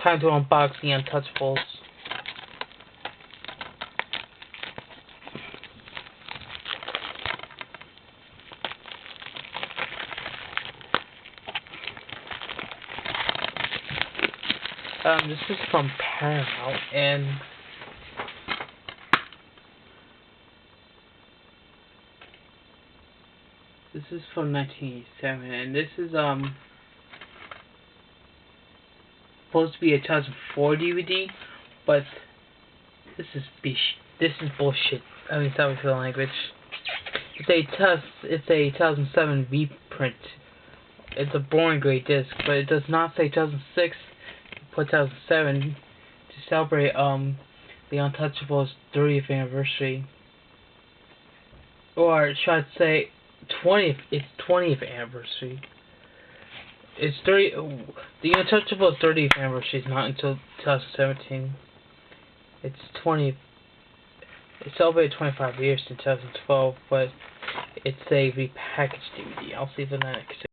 Time to unbox the Untouchables. This is from Paramount, and this is from 1987, and this is supposed to be a 2004 DVD, but this is bullshit. I mean, sorry for the language. It's a 2007 reprint. It's a boring gray disc, but it does not say 2006. Put 2007 to celebrate the Untouchables 30th anniversary, or should I say 20th? It's 20th anniversary. It's 30. The Untouchables 30th anniversary is not until 2017. It's 20th. It celebrated 25 years in 2012, but it's a repackaged DVD. I'll see the next.